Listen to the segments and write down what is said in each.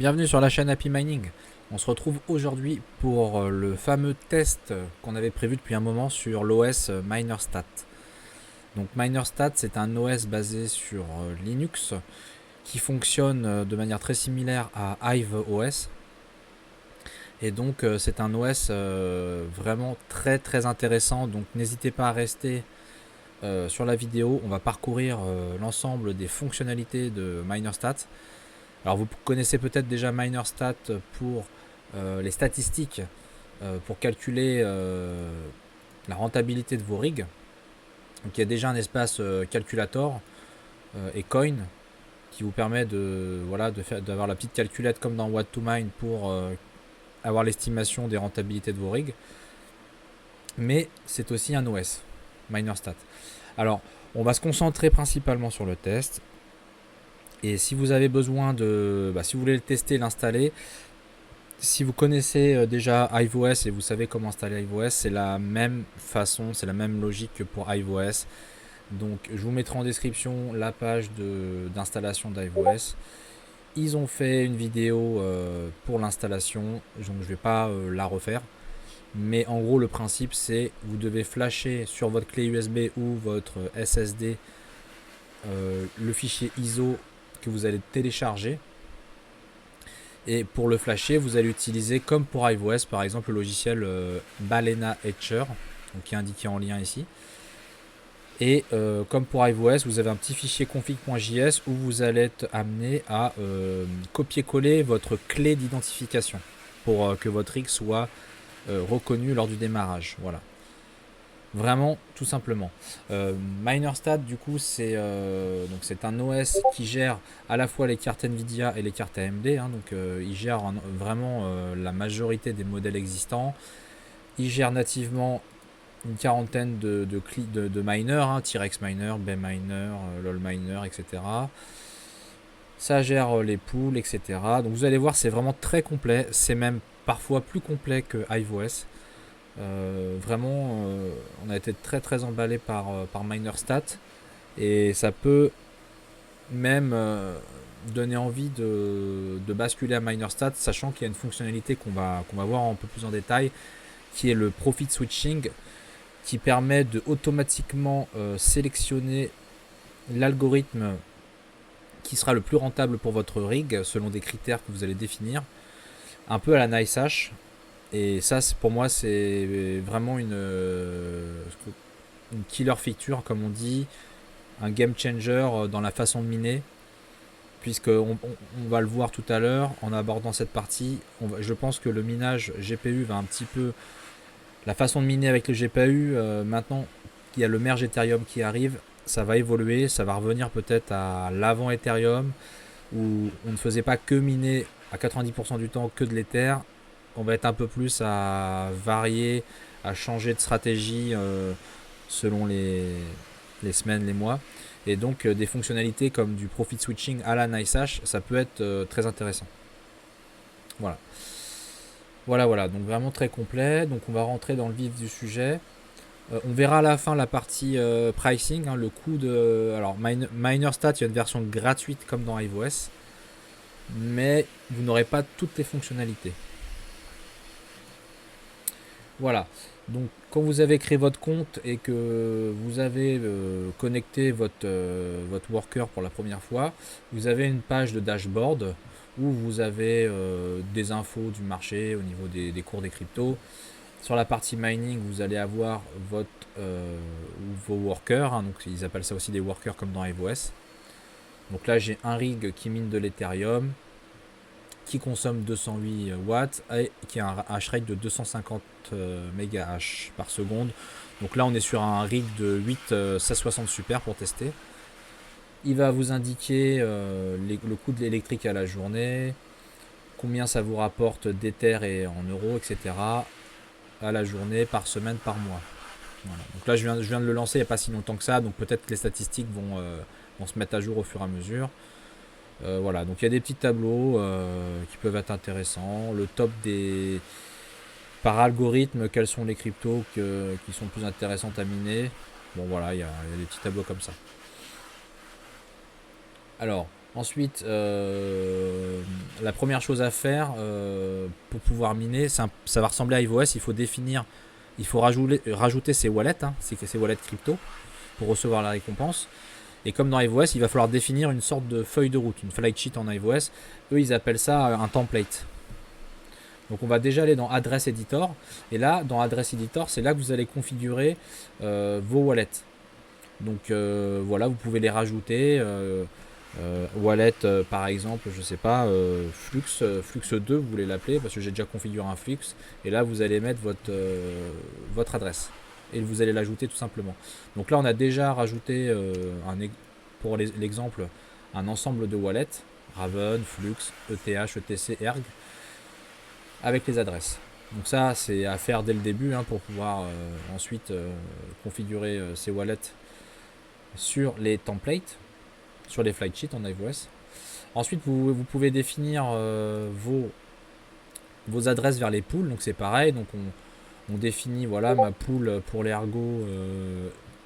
Bienvenue sur la chaîne Happy Mining. On se retrouve aujourd'hui pour le fameux test qu'on avait prévu depuis un moment sur l'OS MinerStat. Donc MinerStat, c'est un OS basé sur Linux qui fonctionne de manière très similaire à HiveOS. Et donc c'est un OS vraiment très intéressant. Donc n'hésitez pas à rester sur la vidéo. On va parcourir l'ensemble des fonctionnalités de MinerStat. Alors vous connaissez peut-être déjà MinerStat pour les statistiques, pour calculer la rentabilité de vos rigs. Donc il y a déjà un espace calculator et coin qui vous permet d'avoir la petite calculette comme dans What2Mine pour avoir l'estimation des rentabilités de vos rigs. Mais c'est aussi un OS, MinerStat. Alors on va se concentrer principalement sur le test. Et si vous avez besoin si vous voulez le tester, l'installer, si vous connaissez déjà HiveOS et vous savez comment installer HiveOS, c'est la même façon, c'est la même logique que pour HiveOS. Donc je vous mettrai en description la page d'installation d'HiveOS. Ils ont fait une vidéo pour l'installation, donc je ne vais pas la refaire. Mais en gros le principe c'est vous devez flasher sur votre clé USB ou votre SSD le fichier ISO que vous allez télécharger. Et pour le flasher, vous allez utiliser, comme pour HiveOS, par exemple, le logiciel Balena Etcher, donc qui est indiqué en lien ici. Et comme pour HiveOS, vous avez un petit fichier config.js où vous allez être amené à copier-coller votre clé d'identification pour que votre rig soit reconnu lors du démarrage. Voilà. Vraiment, tout simplement. MinerStat, du coup, c'est un OS qui gère à la fois les cartes Nvidia et les cartes AMD. Donc, il gère vraiment la majorité des modèles existants. Il gère nativement une quarantaine de miners, T-Rex Miner, B-Miner, LOL Miner, etc. Ça gère les pools, etc. Donc, vous allez voir, c'est vraiment très complet. C'est même parfois plus complet que HiveOS. Vraiment, on a été très emballé par MinerStat et ça peut même donner envie de basculer à MinerStat, sachant qu'il y a une fonctionnalité qu'on va voir un peu plus en détail, qui est le Profit Switching, qui permet de automatiquement sélectionner l'algorithme qui sera le plus rentable pour votre rig selon des critères que vous allez définir, un peu à la NiceHash. Et ça, pour moi, c'est vraiment une killer feature, comme on dit, un game changer dans la façon de miner, puisqu'on va le voir tout à l'heure en abordant cette partie. Je pense que le minage GPU va un petit peu... La façon de miner avec le GPU, maintenant qu'il y a le merge Ethereum qui arrive, ça va évoluer, ça va revenir peut-être à l'avant Ethereum, où on ne faisait pas que miner à 90% du temps que de l'Ether. On va être un peu plus à varier, à changer de stratégie selon les semaines, les mois. Et donc des fonctionnalités comme du profit switching à la NiceHash, ça peut être très intéressant. Voilà. Voilà, donc vraiment très complet. Donc on va rentrer dans le vif du sujet. On verra à la fin la partie pricing, le coût de... Alors MinerStat, il y a une version gratuite comme dans HiveOS, mais vous n'aurez pas toutes les fonctionnalités. Voilà, donc quand vous avez créé votre compte et que vous avez connecté votre worker pour la première fois, vous avez une page de dashboard où vous avez des infos du marché au niveau des cours des cryptos. Sur la partie mining, vous allez avoir vos workers, donc ils appellent ça aussi des workers comme dans HiveOS. Donc là j'ai un rig qui mine de l'Ethereum, qui consomme 208 watts et qui a un hash rate de 250 mégahash par seconde. Donc là on est sur un rig de 8 1660 super pour tester. Il va vous indiquer le coût de l'électrique à la journée, combien ça vous rapporte d'Ether et en euros, etc. à la journée, par semaine, par mois. Voilà. Donc là je viens de le lancer il n'y a pas si longtemps que ça, donc peut-être que les statistiques vont se mettre à jour au fur et à mesure. Voilà, donc il y a des petits tableaux qui peuvent être intéressants. Le top des... Par algorithme, quels sont les cryptos qui sont plus intéressantes à miner. Bon voilà, il y a des petits tableaux comme ça. Alors, Ensuite, la première chose à faire pour pouvoir miner, ça va ressembler à iOS. Il faut rajouter ses wallets, hein, ses wallets crypto pour recevoir la récompense. Et comme dans iOS, il va falloir définir une sorte de feuille de route, une flight sheet en iOS. Eux, ils appellent ça un template. Donc on va déjà aller dans Address Editor. Et là, dans Address Editor, c'est là que vous allez configurer vos wallets. Donc voilà, vous pouvez les rajouter. Wallet par exemple, je sais pas, Flux 2, vous voulez l'appeler parce que j'ai déjà configuré un Flux. Et là, vous allez mettre votre adresse. Et vous allez l'ajouter tout simplement. Donc là, on a déjà rajouté, pour l'exemple, un ensemble de wallets. Raven, Flux, ETH, ETC, Erg, avec les adresses. Donc ça, c'est à faire dès le début pour pouvoir ensuite configurer ces wallets sur les templates, sur les flight sheets en iOS. Ensuite, vous pouvez définir vos adresses vers les pools. Donc c'est pareil. Donc on définit, voilà, ma pool pour l'ergo,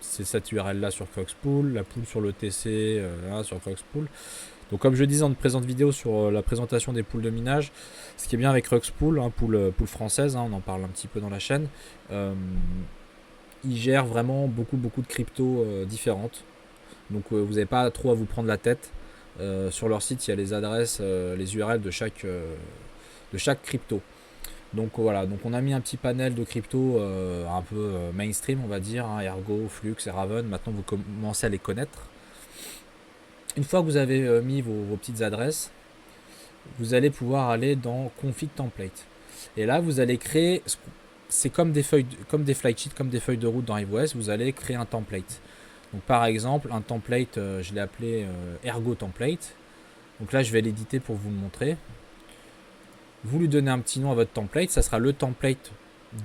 c'est cette URL là sur Croxpool, la pool sur l'ETC là sur Croxpool. Donc comme je disais dans une présente vidéo sur la présentation des pools de minage, ce qui est bien avec Ruxpool, pool française, on en parle un petit peu dans la chaîne, il gère vraiment beaucoup de cryptos différentes. Donc vous n'avez pas trop à vous prendre la tête. Sur leur site, il y a les adresses, les URL de chaque crypto. Donc voilà, donc on a mis un petit panel de crypto un peu mainstream, on va dire, Ergo, Flux et Raven. Maintenant vous commencez à les connaître. Une fois que vous avez mis vos petites adresses, vous allez pouvoir aller dans Config Template. Et là, vous allez créer, c'est comme des flight sheets, comme des feuilles de route dans iOS, vous allez créer un template. Donc par exemple, un template, je l'ai appelé Ergo Template. Donc là, je vais l'éditer pour vous le montrer. Vous lui donnez un petit nom à votre template, ça sera le template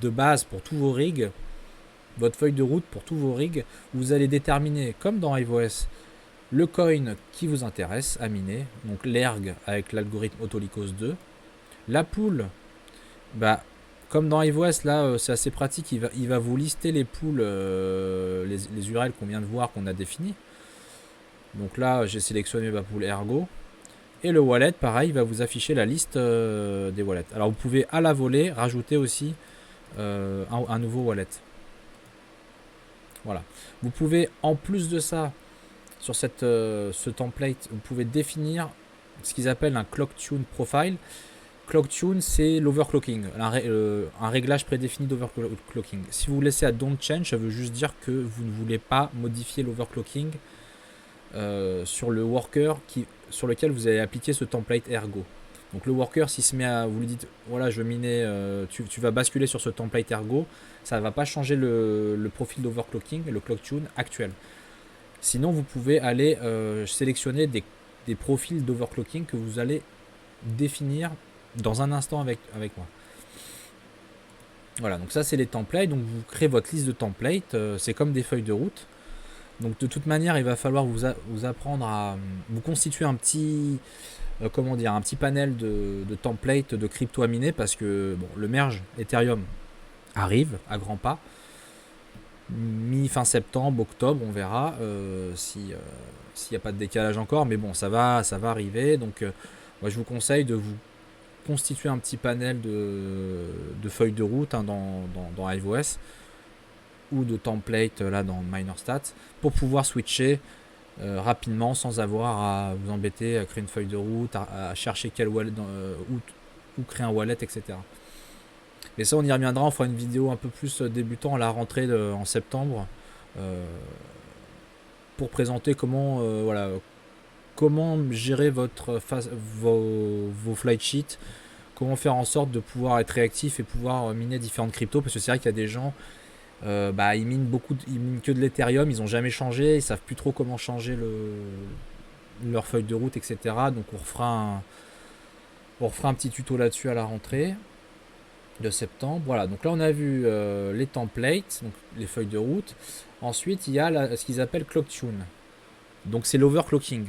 de base pour tous vos rigs, votre feuille de route pour tous vos rigs. Vous allez déterminer, comme dans iOS, le coin qui vous intéresse à miner, donc l'erg avec l'algorithme Autolycos 2. La pool, comme dans iOS, là c'est assez pratique, il va vous lister les pools, les URL qu'on vient de voir, qu'on a définies. Donc là, j'ai sélectionné ma pool Ergo. Et le wallet, pareil, va vous afficher la liste des wallets. Alors vous pouvez à la volée rajouter aussi un nouveau wallet. Voilà. Vous pouvez, en plus de ça, sur ce template, vous pouvez définir ce qu'ils appellent un clock tune profile. Clock tune, c'est l'overclocking, un réglage prédéfini d'overclocking. Si vous laissez à don't change, ça veut juste dire que vous ne voulez pas modifier l'overclocking sur le worker sur lequel vous allez appliquer ce template Ergo. Donc le worker, s'il se met à, vous lui dites, voilà, je veux miner, tu vas basculer sur ce template Ergo, ça ne va pas changer le profil d'overclocking, le clock tune actuel. Sinon, vous pouvez aller sélectionner des profils d'overclocking que vous allez définir dans un instant avec moi. Voilà, donc ça c'est les templates. Donc vous créez votre liste de templates, c'est comme des feuilles de route. Donc de toute manière, il va falloir vous apprendre à vous constituer un petit un petit panel de templates de crypto à miner, parce que le merge Ethereum arrive à grands pas. Mi-fin septembre, octobre, on verra s'il n'y a pas de décalage encore, mais bon, ça va arriver. Donc moi je vous conseille de vous constituer un petit panel de feuilles de route dans iOS, ou de template là dans MinerStats, pour pouvoir switcher rapidement sans avoir à vous embêter à créer une feuille de route, à chercher quel wallet où créer un wallet, etc. Mais ça, on y reviendra, on fera une vidéo un peu plus débutant à la rentrée en septembre pour présenter comment gérer vos flight sheets, comment faire en sorte de pouvoir être réactif et pouvoir miner différentes cryptos, parce que c'est vrai qu'il y a des gens ils minent que de l'Ethereum, ils n'ont jamais changé, ils savent plus trop comment changer leur feuille de route, etc. Donc on refera un petit tuto là-dessus à la rentrée de septembre. Voilà, donc là on a vu les templates, donc les feuilles de route. Ensuite il y a ce qu'ils appellent clock tune. Donc c'est l'overclocking.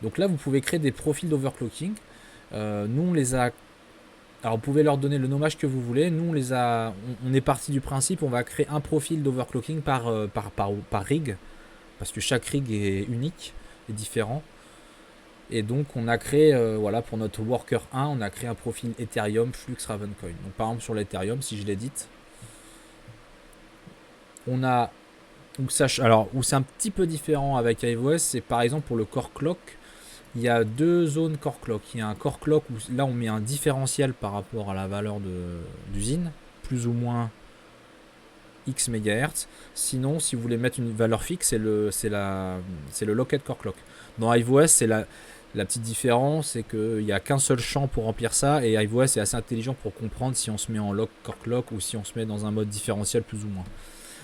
Donc là vous pouvez créer des profils d'overclocking. Nous on les a. Alors vous pouvez leur donner le nommage que vous voulez. Nous on est parti du principe, on va créer un profil d'overclocking par rig, parce que chaque rig est unique et différent. Et donc on a créé, voilà, pour notre worker 1, on a créé un profil Ethereum Flux Ravencoin. Donc par exemple sur l'Ethereum, si je l'édite, on a donc ça, alors où c'est un petit peu différent avec iOS, c'est par exemple pour le core clock, il y a deux zones core clock. Il y a un core clock où là on met un différentiel par rapport à la valeur d'usine, plus ou moins X MHz. Sinon, si vous voulez mettre une valeur fixe, c'est le locket core clock. Dans iOS, c'est la petite différence, c'est qu'il n'y a qu'un seul champ pour remplir ça, et iOS est assez intelligent pour comprendre si on se met en lock core clock ou si on se met dans un mode différentiel plus ou moins.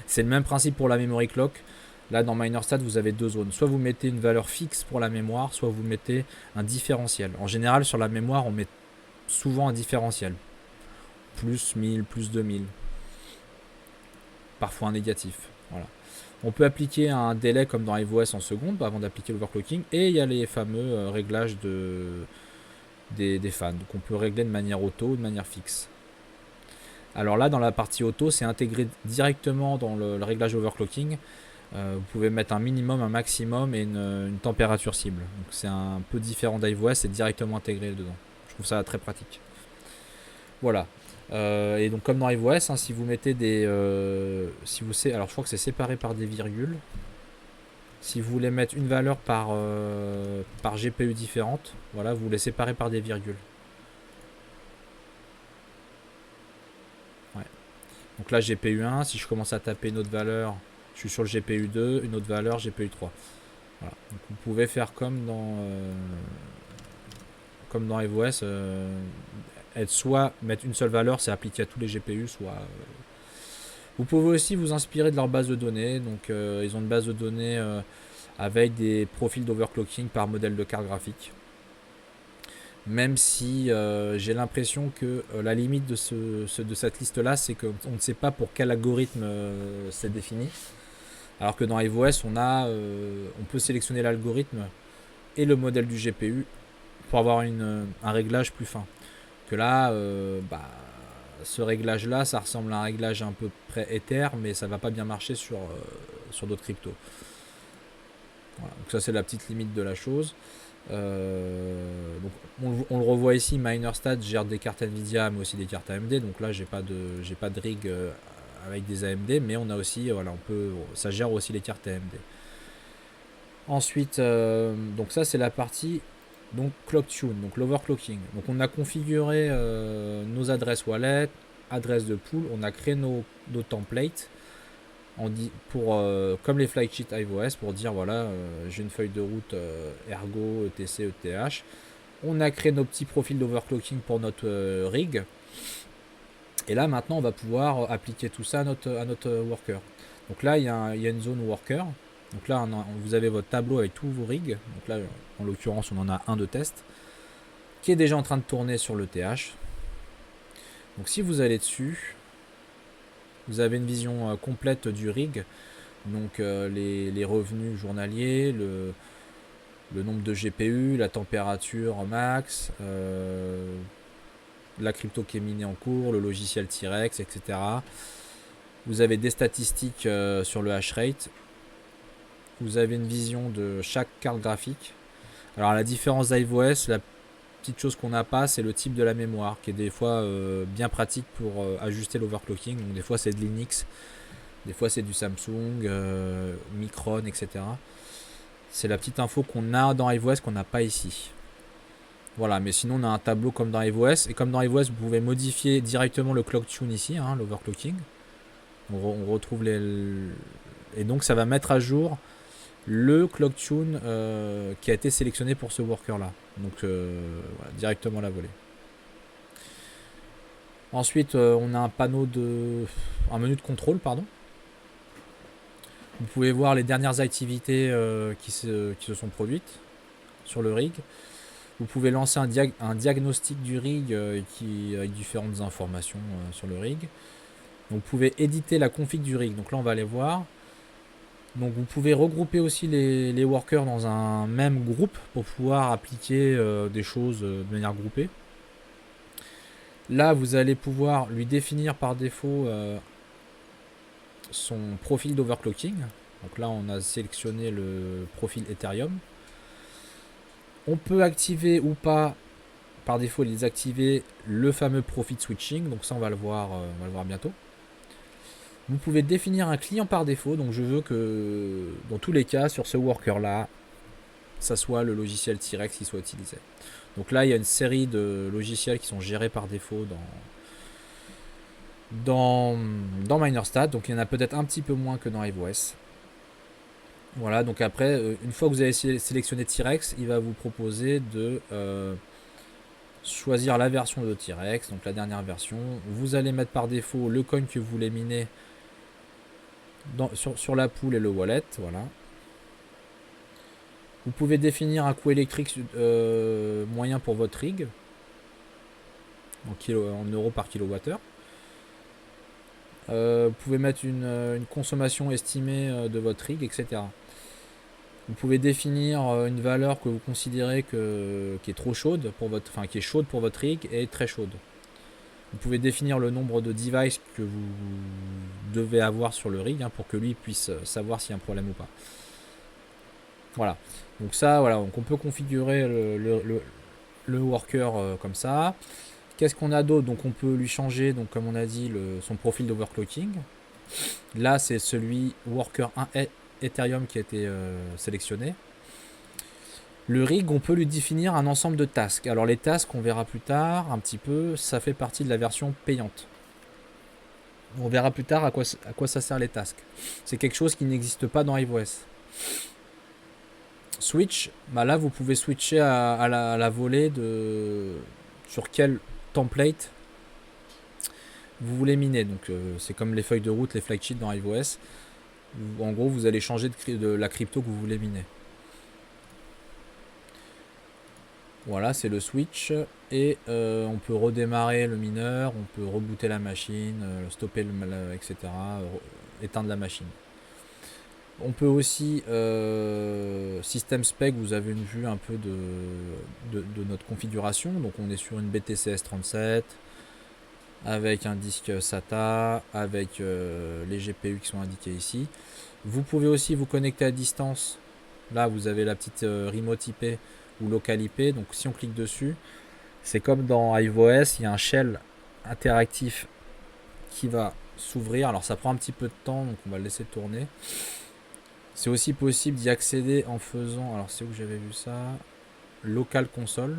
C'est le même principe pour la memory clock. Là, dans MinerStat, vous avez deux zones. Soit vous mettez une valeur fixe pour la mémoire, soit vous mettez un différentiel. En général, sur la mémoire, on met souvent un différentiel. Plus 1000, plus 2000. Parfois un négatif. Voilà. On peut appliquer un délai comme dans iOS en secondes avant d'appliquer l'overclocking. Et il y a les fameux réglages des fans. Donc on peut régler de manière auto ou de manière fixe. Alors là, dans la partie auto, c'est intégré directement dans le réglage overclocking. Vous pouvez mettre un minimum, un maximum et une température cible. Donc c'est un peu différent d'iOS, c'est directement intégré dedans. Je trouve ça très pratique. Voilà. Et donc comme dans iOS, hein, si vous mettez des... alors je crois que c'est séparé par des virgules. Si vous voulez mettre une valeur par GPU différente, voilà, vous les séparez par des virgules. Ouais. Donc là GPU 1, si je commence à taper une autre valeur, je suis sur le GPU 2, une autre valeur GPU 3. Voilà. Donc vous pouvez faire comme dans iOS, soit mettre une seule valeur, c'est appliqué à tous les GPU, soit... Vous pouvez aussi vous inspirer de leur base de données. Donc ils ont une base de données avec des profils d'overclocking par modèle de carte graphique. Même si j'ai l'impression que la limite de cette liste-là, c'est qu'on ne sait pas pour quel algorithme c'est défini. Alors que dans iOS, on peut sélectionner l'algorithme et le modèle du GPU pour avoir un réglage plus fin. Que là, ce réglage-là, ça ressemble à un réglage un peu près Ether, mais ça va pas bien marcher sur d'autres cryptos. Voilà, donc ça, c'est la petite limite de la chose. Donc on le revoit ici, MinerStat gère des cartes Nvidia mais aussi des cartes AMD. Donc là j'ai pas de rig avec des AMD, mais on a aussi, voilà, ça gère aussi les cartes AMD. Ensuite, donc ça c'est la partie donc ClockTune, donc l'overclocking. Donc on a configuré nos adresses wallet, adresses de pool, on a créé nos templates. Comme les flysheets iOS, pour dire voilà, j'ai une feuille de route Ergo, ETC, ETH. On a créé nos petits profils d'overclocking pour notre rig. Et là maintenant on va pouvoir appliquer tout ça à notre worker. Donc là il y a une zone worker. Donc là vous avez votre tableau avec tous vos rigs. Donc là en l'occurrence on en a un de test qui est déjà en train de tourner sur le TH. Donc si vous allez dessus, vous avez une vision complète du rig. Donc les revenus journaliers, le nombre de GPU, la température max, la crypto qui est minée en cours, le logiciel T-Rex, etc. Vous avez des statistiques sur le hash rate. Vous avez une vision de chaque carte graphique. Alors à la différence d'iOS, la petite chose qu'on n'a pas, c'est le type de la mémoire, qui est des fois bien pratique pour ajuster l'overclocking. Donc des fois c'est de Linux, des fois c'est du Samsung, Micron, etc. C'est la petite info qu'on a dans iOS qu'on n'a pas ici. Voilà, mais sinon on a un tableau comme dans iOS. Et comme dans iOS, vous pouvez modifier directement le clock tune ici, hein, l'overclocking. On retrouve et donc ça va mettre à jour le clock tune qui a été sélectionné pour ce worker là. Donc voilà, directement à la volée. Ensuite on a un menu de contrôle, pardon. Vous pouvez voir les dernières activités qui se sont produites sur le rig. Vous pouvez lancer un diagnostic du rig avec différentes informations sur le rig. Donc, vous pouvez éditer la config du rig. Donc là on va aller voir. Donc vous pouvez regrouper aussi les workers dans un même groupe pour pouvoir appliquer des choses de manière groupée. Là vous allez pouvoir lui définir par défaut son profil d'overclocking. Donc là on a sélectionné le profil Ethereum. On peut activer ou pas, par défaut, désactiver le fameux profit switching. Donc ça, on va le voir bientôt. Vous pouvez définir un client par défaut. Donc je veux que, dans tous les cas, sur ce worker-là, ça soit le logiciel T-Rex qui soit utilisé. Donc là, il y a une série de logiciels qui sont gérés par défaut dans MinerStat. Donc il y en a peut-être un petit peu moins que dans HiveOS. Voilà, donc après, une fois que vous avez sélectionné T-Rex, il va vous proposer de choisir la version de T-Rex, donc la dernière version. Vous allez mettre par défaut le coin que vous voulez miner sur la pool et le wallet. Voilà. Vous pouvez définir un coût électrique moyen pour votre rig en euros par kilowattheure. Vous pouvez mettre une consommation estimée de votre rig, etc. Vous pouvez définir une valeur que vous considérez qui est trop chaude pour votre, qui est chaude pour votre rig et très chaude. Vous pouvez définir le nombre de devices que vous devez avoir sur le rig pour que lui puisse savoir s'il y a un problème ou pas. Voilà. Donc ça, voilà. Donc on peut configurer le worker comme ça. Qu'est-ce qu'on a d'autre? Donc on peut lui changer, donc comme on a dit, son profil d'overclocking. Là, c'est celui worker 1 Ethereum qui a été sélectionné. Le rig, on peut lui définir un ensemble de tasks. Alors les tasks, on verra plus tard un petit peu, ça fait partie de la version payante. On verra plus tard à quoi ça sert les tasks. C'est quelque chose qui n'existe pas dans HiveOS. Switch, là vous pouvez switcher à la volée sur quel template vous voulez miner. Donc c'est comme les feuilles de route, les flysheets dans HiveOS. En gros, vous allez changer de la crypto que vous voulez miner. Voilà, c'est le switch. Et on peut redémarrer le mineur, on peut rebooter la machine, stopper etc. Éteindre la machine. On peut aussi, système spec, vous avez une vue un peu de notre configuration. Donc on est sur une BTC S37 avec un disque SATA, avec les GPU qui sont indiqués ici. Vous pouvez aussi vous connecter à distance. Là, vous avez la petite remote IP ou local IP. Donc si on clique dessus, c'est comme dans HiveOS, il y a un shell interactif qui va s'ouvrir. Alors ça prend un petit peu de temps, donc on va le laisser tourner. C'est aussi possible d'y accéder en faisant, alors c'est où j'avais vu ça, local console.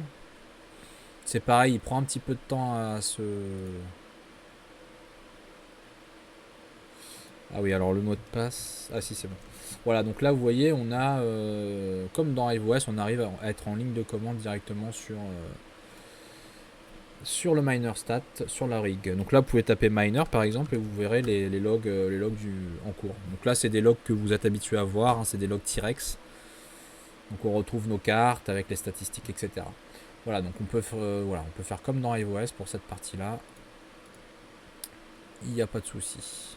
C'est pareil, il prend un petit peu de temps à se... Ah oui, alors le mot de passe... Ah si, c'est bon. Voilà, donc là vous voyez, on a, comme dans HiveOS, on arrive à être en ligne de commande directement sur le MinerStat, sur la rig. Donc là vous pouvez taper miner par exemple et vous verrez les logs en cours. Donc là c'est des logs que vous êtes habitué à voir, c'est des logs T-Rex. Donc on retrouve nos cartes avec les statistiques, etc. Voilà, donc on peut faire comme dans HiveOS pour cette partie-là. Il n'y a pas de souci.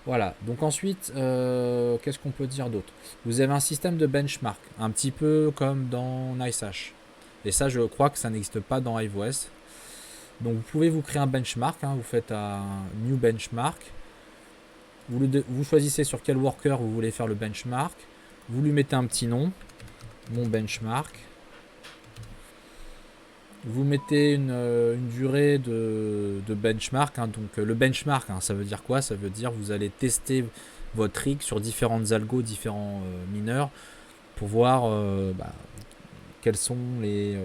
Voilà, donc ensuite, qu'est-ce qu'on peut dire d'autre? Vous avez un système de benchmark, un petit peu comme dans NiceHash. Et ça, je crois que ça n'existe pas dans HiveOS. Donc vous pouvez vous créer un benchmark, vous faites un new benchmark. Vous choisissez sur quel worker vous voulez faire le benchmark. Vous lui mettez un petit nom, mon benchmark. Vous mettez une durée de benchmark. Donc le benchmark, ça veut dire quoi? Ça veut dire vous allez tester votre rig sur différentes algos, différents mineurs, pour voir quelles sont les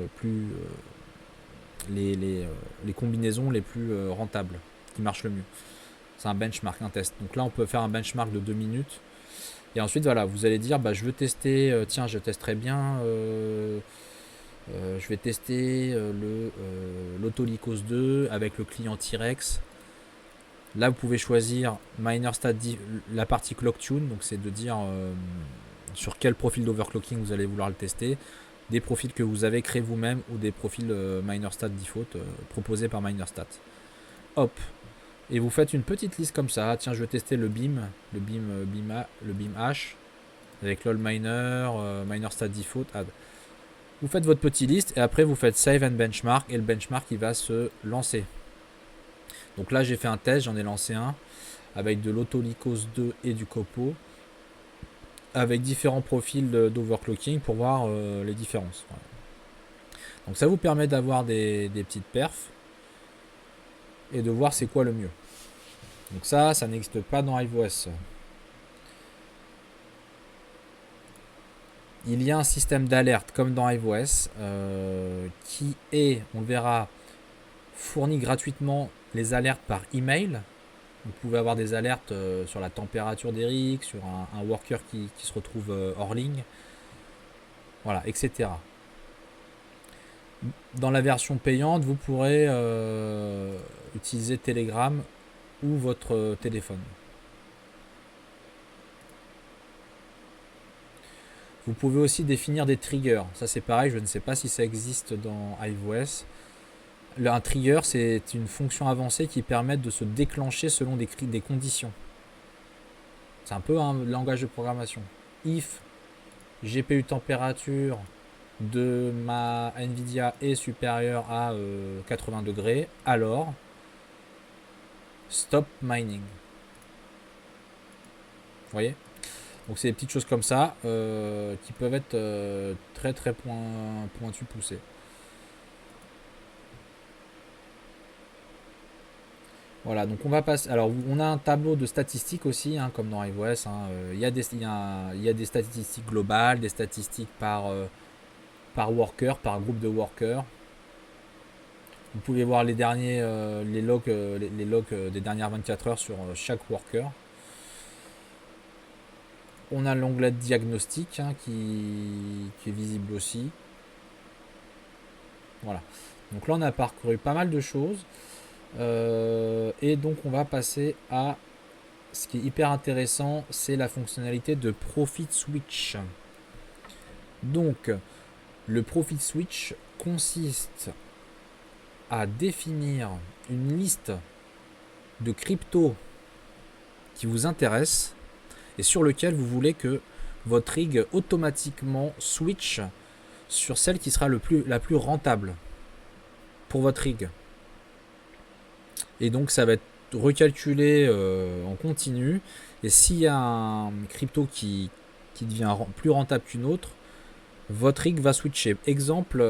combinaisons les plus rentables, qui marchent le mieux. C'est un benchmark, un test. Donc là, on peut faire un benchmark de 2 minutes. Et ensuite, voilà, vous allez dire, je veux tester, tiens, je testerai bien... je vais tester l'Autolycos 2 avec le client T-Rex. Là, vous pouvez choisir MinerStat, la partie ClockTune, donc c'est de dire sur quel profil d'overclocking vous allez vouloir le tester, des profils que vous avez créés vous-même ou des profils MinerStat default proposés par MinerStat. Hop, et vous faites une petite liste comme ça. Tiens, je vais tester le BIM H avec LOL Miner, MinerStat default, add. Vous faites votre petite liste et après vous faites Save and Benchmark et le benchmark il va se lancer. Donc là j'ai fait un test, j'en ai lancé un avec de l'Autolycos 2 et du Copo. avec différents profils d'overclocking pour voir les différences. Voilà. Donc ça vous permet d'avoir des petites perfs et de voir c'est quoi le mieux. Donc ça n'existe pas dans HiveOS. Il y a un système d'alerte comme dans HiveOS qui est, on le verra, fournit gratuitement les alertes par email. Vous pouvez avoir des alertes sur la température d'Eric, sur un worker qui se retrouve hors ligne, voilà, etc. Dans la version payante, vous pourrez utiliser Telegram ou votre téléphone. Vous pouvez aussi définir des triggers. Ça c'est pareil, je ne sais pas si ça existe dans HiveOS. Un trigger, c'est une fonction avancée qui permet de se déclencher selon des conditions. C'est un peu un langage de programmation. If GPU température de ma Nvidia est supérieure à 80 degrés, alors stop mining. Vous voyez? Donc c'est des petites choses comme ça qui peuvent être très très pointues, poussées. Voilà, donc on va passer. Alors on a un tableau de statistiques aussi, hein, comme dans HiveOS. Il y a des statistiques globales, des statistiques par worker, par groupe de workers. Vous pouvez voir les derniers les logs des dernières 24 heures sur chaque worker. On a l'onglet de diagnostic hein, qui est visible aussi. Voilà. Donc là on a parcouru pas mal de choses. Et donc on va passer à ce qui est hyper intéressant, c'est la fonctionnalité de Profit Switch. Donc le Profit Switch consiste à définir une liste de cryptos qui vous intéressent et sur lequel vous voulez que votre rig automatiquement switch sur celle qui sera la plus rentable pour votre rig. Et donc ça va être recalculé en continu. Et s'il y a un crypto qui devient plus rentable qu'une autre, votre rig va switcher. Exemple,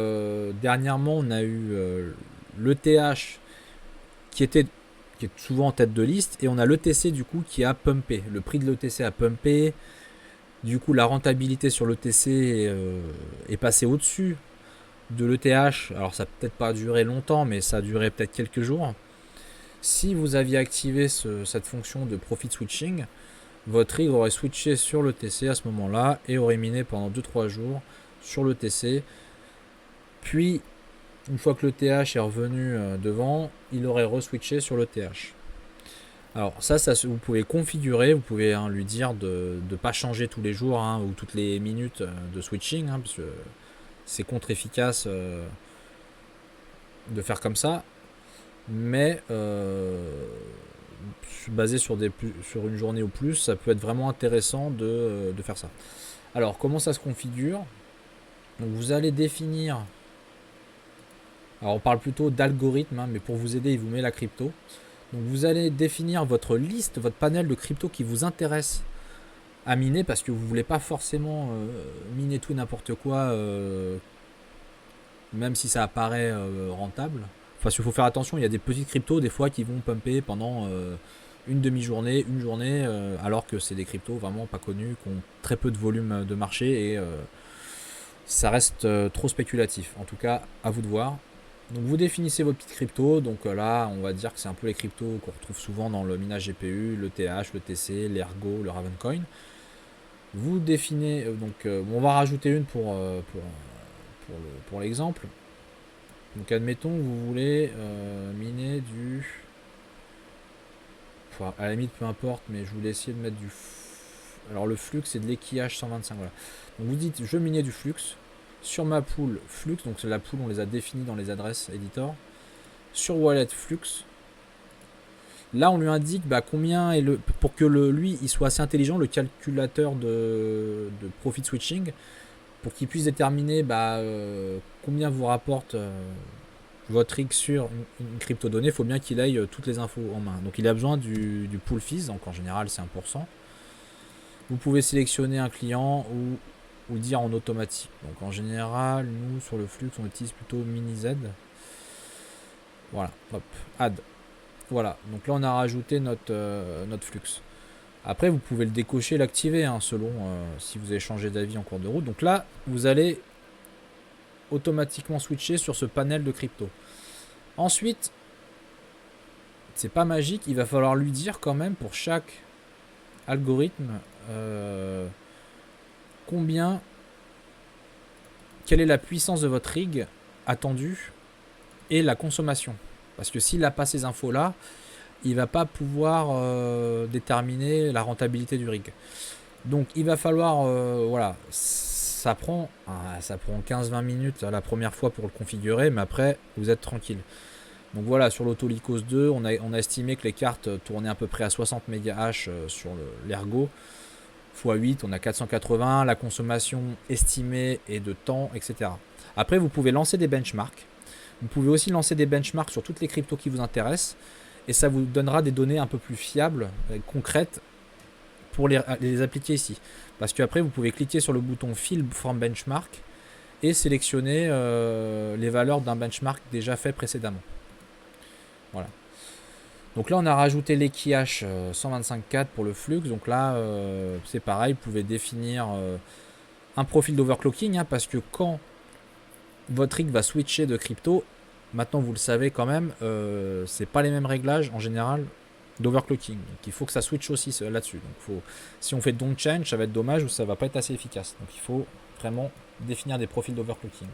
dernièrement on a eu l'ETH qui est souvent en tête de liste, et on a l'ETC du coup qui a pumpé. Le prix de l'ETC a pumpé. Du coup la rentabilité sur l'ETC est passée au-dessus de l'ETH. Alors ça n'a peut-être pas duré longtemps, mais ça a duré peut-être quelques jours. Si vous aviez activé cette fonction de profit switching, votre rig aurait switché sur l'ETC à ce moment-là et aurait miné pendant 2-3 jours sur l'ETC. Puis, une fois que l'ETH est revenu devant, il aurait re-switché sur l'ETH. Alors ça vous pouvez configurer, vous pouvez lui dire de ne pas changer tous les jours ou toutes les minutes de switching, parce que c'est contre-efficace de faire comme ça. Mais basé sur une journée ou plus, ça peut être vraiment intéressant de faire ça. Alors comment ça se configure? Donc vous allez définir, alors on parle plutôt d'algorithme, mais pour vous aider il vous met la crypto. Donc vous allez définir votre liste, votre panel de crypto qui vous intéresse à miner, parce que vous ne voulez pas forcément miner tout et n'importe quoi, même si ça apparaît rentable. Enfin, il faut faire attention, il y a des petites cryptos des fois qui vont pumper pendant une demi-journée, une journée, alors que c'est des cryptos vraiment pas connus, qui ont très peu de volume de marché, et ça reste trop spéculatif. En tout cas, à vous de voir. Donc vous définissez vos petites cryptos. Donc là, on va dire que c'est un peu les cryptos qu'on retrouve souvent dans le minage GPU, le TH, le TC, l'Ergo, le Ravencoin. Vous définissez, on va rajouter une pour l'exemple. Donc admettons que vous voulez miner du... Enfin, à la limite peu importe, mais je voulais essayer de mettre du... Alors le flux c'est de l'équillage 125, voilà. Donc vous dites je minais du flux sur ma pool flux, donc c'est la pool, on les a définis dans les adresses editor. Sur wallet flux, là on lui indique combien est pour que lui il soit assez intelligent, le calculateur de profit switching, pour qu'il puisse déterminer combien vous rapporte votre rig sur une crypto-donnée. Il faut bien qu'il aille toutes les infos en main. Donc il a besoin du pool fees, donc en général c'est 1%. Vous pouvez sélectionner un client ou dire en automatique. Donc en général, nous sur le flux, on utilise plutôt mini Z. Voilà, hop, add. Voilà, donc là on a rajouté notre flux. Après, vous pouvez le décocher, l'activer, hein, selon si vous avez changé d'avis en cours de route. Donc là, vous allez automatiquement switcher sur ce panel de crypto. Ensuite, c'est pas magique, il va falloir lui dire quand même pour chaque algorithme quelle est la puissance de votre rig attendue et la consommation. Parce que s'il n'a pas ces infos-là, il va pas pouvoir déterminer la rentabilité du rig. Donc il va falloir, voilà, ça prend 15-20 minutes la première fois pour le configurer, mais après vous êtes tranquille. Donc voilà, sur l'Autolycos 2, on a estimé que les cartes tournaient à peu près à 60 MHz sur l'Ergo. x8, on a 480, la consommation estimée est de temps, etc. Après, vous pouvez lancer des benchmarks. Vous pouvez aussi lancer des benchmarks sur toutes les cryptos qui vous intéressent. Et ça vous donnera des données un peu plus fiables, concrètes, pour les appliquer ici. Parce qu'après, vous pouvez cliquer sur le bouton Fill from Benchmark et sélectionner les valeurs d'un benchmark déjà fait précédemment. Voilà. Donc là, on a rajouté l'Equihash 125.4 pour le flux. Donc là, c'est pareil, vous pouvez définir un profil d'overclocking, hein, parce que quand votre rig va switcher de crypto, maintenant vous le savez quand même, c'est pas les mêmes réglages en général d'overclocking. Donc il faut que ça switch aussi là-dessus. Donc si on fait don't change, ça va être dommage ou ça va pas être assez efficace. Donc il faut vraiment définir des profils d'overclocking.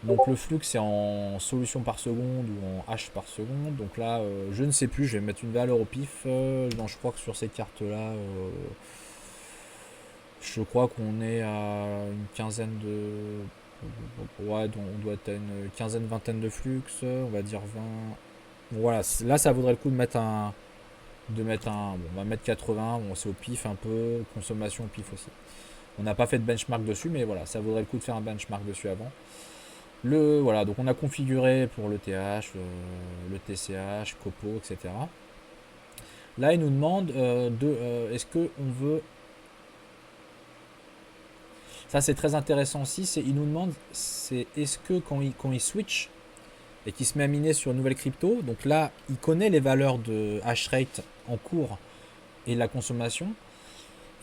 Donc le flux c'est en solution par seconde ou en hash par seconde. Donc là, je ne sais plus, je vais mettre une valeur au pif. Non, je crois que sur ces cartes-là, je crois qu'on est à une quinzaine de... Ouais, on doit être à une quinzaine, vingtaine de flux, on va dire 20. Voilà, là ça vaudrait le coup de mettre un. Bon, on va mettre 80, bon, c'est au pif un peu, consommation au pif aussi. On n'a pas fait de benchmark dessus, mais voilà, ça vaudrait le coup de faire un benchmark dessus avant. Voilà, donc on a configuré pour le TH, le TCH, Copo, etc. Là, il nous demande est-ce qu'on veut. Ça, c'est très intéressant aussi. Il nous demande est-ce que quand il switch et qu'il se met à miner sur une nouvelle crypto, donc là, il connaît les valeurs de hash rate en cours et la consommation.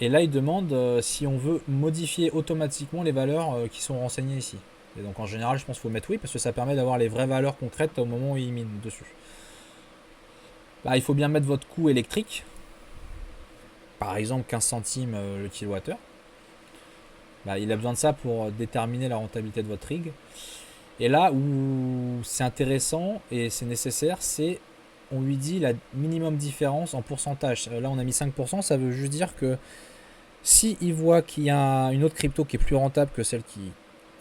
Et là, il demande si on veut modifier automatiquement les valeurs qui sont renseignées ici. Et donc en général, je pense qu'il faut mettre oui parce que ça permet d'avoir les vraies valeurs concrètes au moment où il mine dessus. Là, il faut bien mettre votre coût électrique. Par exemple, 15 centimes le kilowattheure. Bah, il a besoin de ça pour déterminer la rentabilité de votre rig. Et là où c'est intéressant et c'est nécessaire, c'est on lui dit la minimum différence en pourcentage. Là, on a mis 5%, ça veut juste dire que si il voit qu'il y a une autre crypto qui est plus rentable que celle qui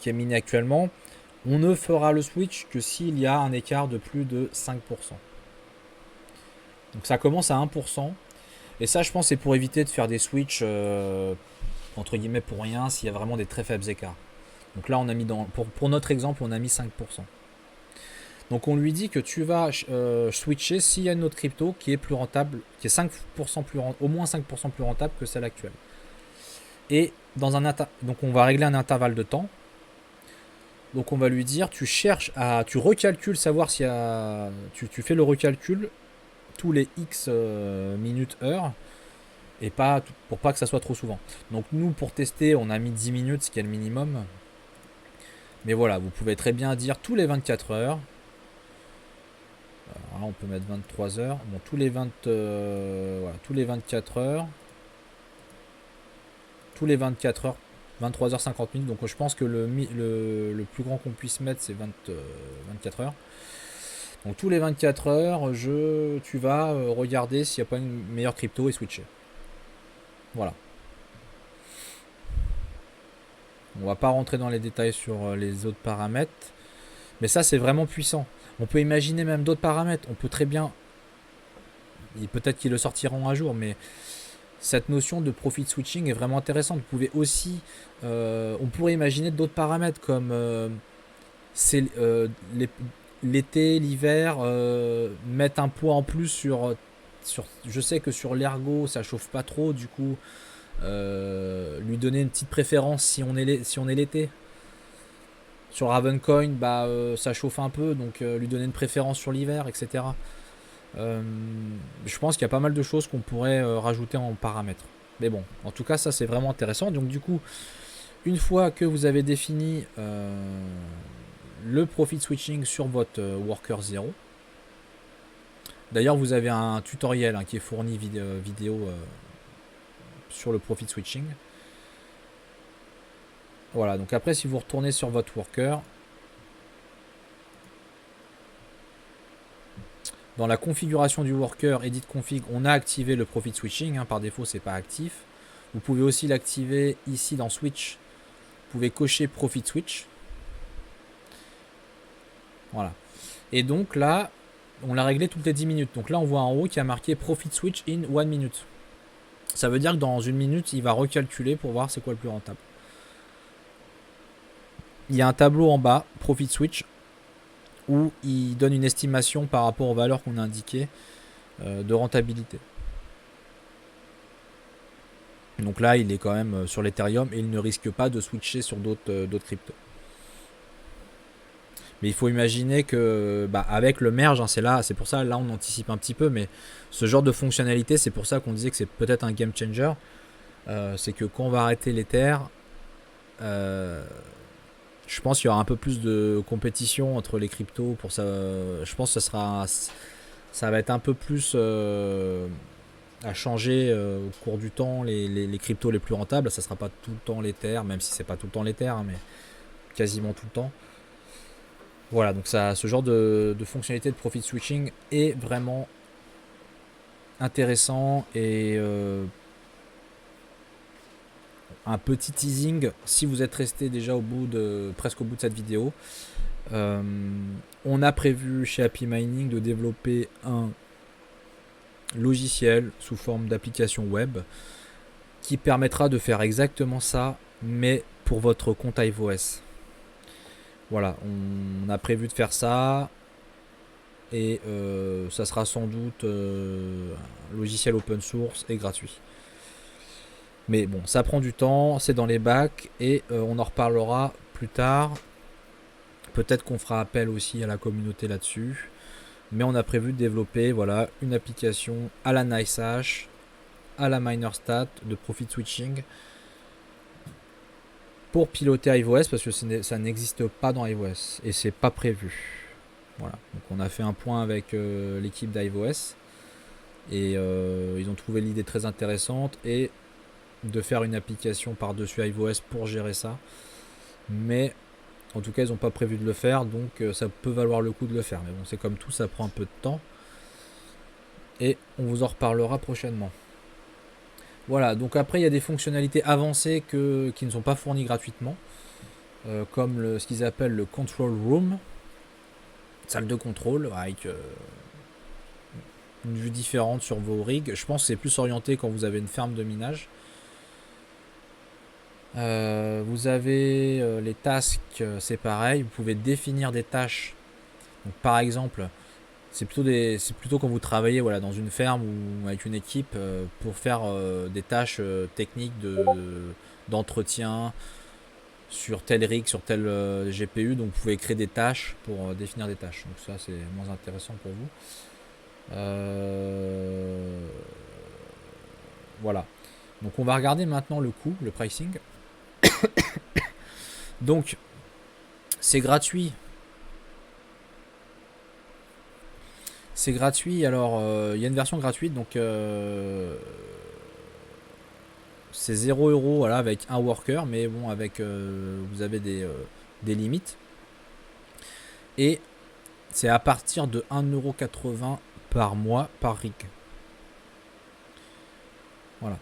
est minée actuellement, on ne fera le switch que s'il y a un écart de plus de 5%. Donc ça commence à 1%. Et ça, je pense, c'est pour éviter de faire des switches entre guillemets pour rien s'il y a vraiment des très faibles écarts. Donc là, on a mis pour notre exemple, on a mis 5%. Donc on lui dit que tu vas switcher s'il y a une autre crypto qui est plus rentable, qui est 5% plus au moins 5% plus rentable que celle actuelle. Et donc on va régler un intervalle de temps. Donc on va lui dire tu recalcules savoir s'il y a, tu fais le recalcul tous les X minutes heures et pour pas que ça soit trop souvent. Donc nous pour tester on a mis 10 minutes ce qui est le minimum. Mais voilà, vous pouvez très bien dire tous les 24 heures. Alors là, on peut mettre 23 heures. Bon, tous les 24 heures. Tous les 24 heures. 23h50 minutes. Donc je pense que le plus grand qu'on puisse mettre, c'est 24 heures. Donc tous les 24 heures, tu vas regarder s'il n'y a pas une meilleure crypto et switcher. Voilà. On va pas rentrer dans les détails sur les autres paramètres. Mais ça, c'est vraiment puissant. On peut imaginer même d'autres paramètres. On peut très bien... Peut-être qu'ils le sortiront un jour, mais cette notion de profit switching est vraiment intéressante. Vous pouvez aussi... on pourrait imaginer d'autres paramètres comme l'été, l'hiver, mettre un poids en plus sur je sais que sur l'ergo ça chauffe pas trop, du coup lui donner une petite préférence si on est l'été. Sur Ravencoin, ça chauffe un peu, donc lui donner une préférence sur l'hiver, etc. Je pense qu'il y a pas mal de choses qu'on pourrait rajouter en paramètres. Mais bon, en tout cas, ça c'est vraiment intéressant. Donc du coup, une fois que vous avez défini le profit switching sur votre worker 0, d'ailleurs vous avez un tutoriel qui est fourni vidéo sur le profit switching. Voilà, donc après si vous retournez sur votre worker, dans la configuration du worker, edit config, on a activé le profit switching, par défaut c'est pas actif. Vous pouvez aussi l'activer ici dans switch, vous pouvez cocher profit switch. Voilà. Et donc là, on l'a réglé toutes les 10 minutes. Donc là on voit en haut qu'il y a marqué profit switch in 1 minute. Ça veut dire que dans 1 minute, il va recalculer pour voir c'est quoi le plus rentable. Il y a un tableau en bas, profit switch, où il donne une estimation par rapport aux valeurs qu'on a indiquées de rentabilité. Donc là, il est quand même sur l'Ethereum et il ne risque pas de switcher sur d'autres cryptos. Mais il faut imaginer que avec le merge, c'est pour ça, là on anticipe un petit peu, mais ce genre de fonctionnalité, c'est pour ça qu'on disait que c'est peut-être un game changer. C'est que quand on va arrêter l'Ether, je pense qu'il y aura un peu plus de compétition entre les cryptos. Pour ça, je pense que ça va être un peu plus à changer au cours du temps. Les cryptos les plus rentables, ça sera pas tout le temps l'Ether, même si c'est pas tout le temps l'Ether, mais quasiment tout le temps. Voilà, donc ce genre de fonctionnalité de profit switching est vraiment intéressant et un petit teasing si vous êtes resté déjà presque au bout de cette vidéo. On a prévu chez Happy Mining de développer un logiciel sous forme d'application web qui permettra de faire exactement ça, mais pour votre compte iOS. Voilà, on a prévu de faire ça et ça sera sans doute un logiciel open source et gratuit. Mais bon, ça prend du temps, c'est dans les bacs et on en reparlera plus tard. Peut-être qu'on fera appel aussi à la communauté là-dessus. Mais on a prévu de développer une application à la NiceHash, à la MinerStat, de profit switching pour piloter iOS parce que ça n'existe pas dans iOS et c'est pas prévu. Voilà. Donc on a fait un point avec l'équipe d'iOS et ils ont trouvé l'idée très intéressante et de faire une application par-dessus iOS pour gérer ça. Mais en tout cas, ils n'ont pas prévu de le faire, donc ça peut valoir le coup de le faire. Mais bon, c'est comme tout, ça prend un peu de temps. Et on vous en reparlera prochainement. Voilà, donc après, il y a des fonctionnalités avancées qui ne sont pas fournies gratuitement. Comme ce qu'ils appellent le Control Room. Salle de contrôle, avec une vue différente sur vos rigs. Je pense que c'est plus orienté quand vous avez une ferme de minage. Vous avez les tasks, c'est pareil. Vous pouvez définir des tâches. Donc, par exemple, c'est plutôt quand vous travaillez dans une ferme ou avec une équipe pour faire des tâches techniques d'entretien sur tel rig, sur tel GPU. Donc vous pouvez créer des tâches pour définir des tâches. Donc ça c'est moins intéressant pour vous. Voilà. Donc on va regarder maintenant le coût, le pricing. Donc c'est gratuit. C'est gratuit. Alors il y a une version gratuite, donc c'est 0 € avec un worker, mais bon, avec vous avez des limites. Et c'est à partir de 1,80 € par mois par rig. Voilà.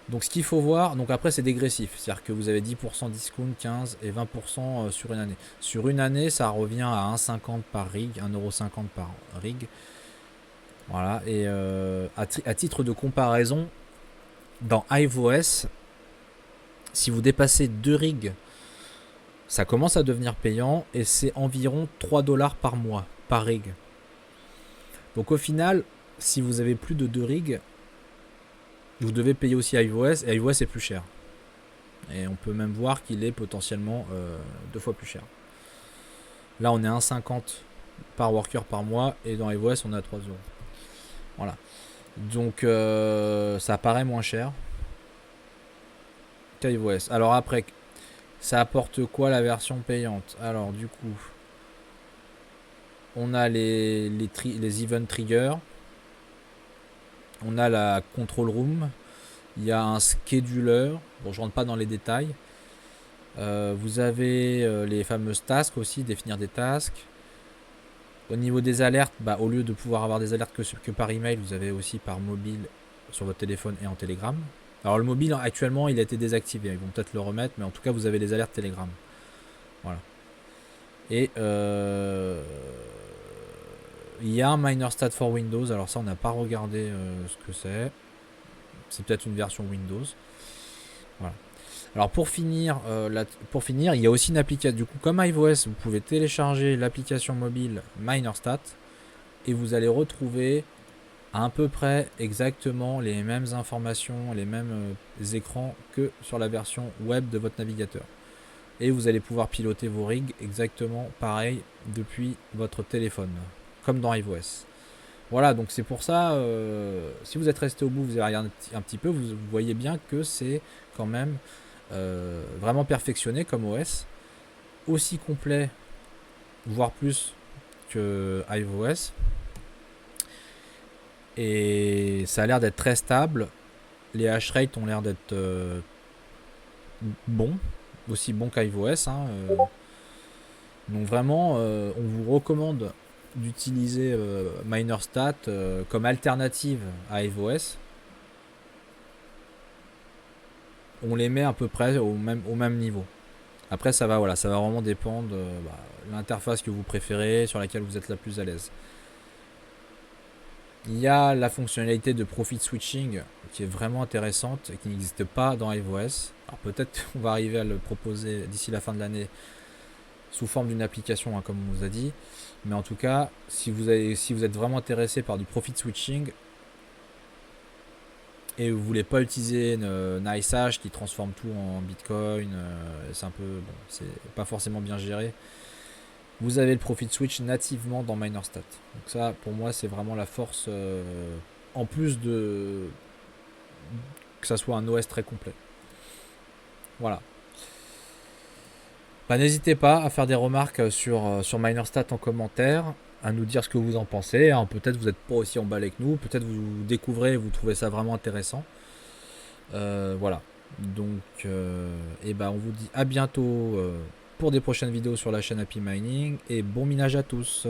Donc ce qu'il faut voir, donc après c'est dégressif, c'est-à-dire que vous avez 10% discount, 15 et 20% sur une année. Sur une année, ça revient à 1,50 par rig, 1,50 € par rig. Voilà, et à titre de comparaison, dans iOS, si vous dépassez 2 rigs, ça commence à devenir payant et c'est environ 3 $ par mois, par rig. Donc au final, si vous avez plus de 2 rigs, vous devez payer aussi iOS, et iOS est plus cher. Et on peut même voir qu'il est potentiellement 2 fois plus cher. Là, on est à 1,50 par worker par mois, et dans iOS, on est à 3 euros. Voilà. Donc, ça paraît moins cher qu'iOS. Alors après, ça apporte quoi la version payante? Alors, du coup, on a les event triggers. On a la control room. Il y a un scheduler. Bon, je rentre pas dans les détails. Vous avez les fameuses tasks aussi, définir des tasks. Au niveau des alertes, bah, au lieu de pouvoir avoir des alertes que par email, vous avez aussi par mobile sur votre téléphone et en Telegram. Alors le mobile actuellement il a été désactivé, ils vont peut-être le remettre, mais en tout cas vous avez les alertes Telegram. Voilà. Et il y a un Miner Stat for Windows, alors ça on n'a pas regardé ce que c'est. C'est peut-être une version Windows. Voilà. Alors pour finir, il y a aussi une application. Du coup, comme iOS, vous pouvez télécharger l'application mobile MinerStat et vous allez retrouver à peu près exactement les mêmes informations, les mêmes écrans que sur la version web de votre navigateur. Et vous allez pouvoir piloter vos rigs exactement pareil depuis votre téléphone, comme dans iOS. Voilà, donc c'est pour ça, si vous êtes resté au bout, vous avez regardé un petit peu, vous voyez bien que c'est quand même vraiment perfectionné comme OS, aussi complet, voire plus que iOS. Et ça a l'air d'être très stable. Les hash rates ont l'air d'être bons, aussi bons qu'iOS. Donc vraiment, on vous recommande d'utiliser MinerStat comme alternative à iOS. On les met à peu près au même niveau. Après, ça va vraiment dépendre de l'interface que vous préférez, sur laquelle vous êtes la plus à l'aise. Il y a la fonctionnalité de profit switching qui est vraiment intéressante et qui n'existe pas dans iOS. Alors peut-être qu'on va arriver à le proposer d'ici la fin de l'année sous forme d'une application, comme on vous a dit. Mais en tout cas, si vous êtes vraiment intéressé par du profit switching et vous voulez pas utiliser NiceHash qui transforme tout en Bitcoin, c'est un peu c'est pas forcément bien géré. Vous avez le profit switch nativement dans MinerStat. Donc ça, pour moi, c'est vraiment la force, en plus de que ça soit un OS très complet. Voilà. N'hésitez pas à faire des remarques sur MinerStat en commentaire, à nous dire ce que vous en pensez. Peut-être vous n'êtes pas aussi emballé que nous, peut-être vous découvrez et vous trouvez ça vraiment intéressant. Voilà. Donc, on vous dit à bientôt pour des prochaines vidéos sur la chaîne Happy Mining et bon minage à tous.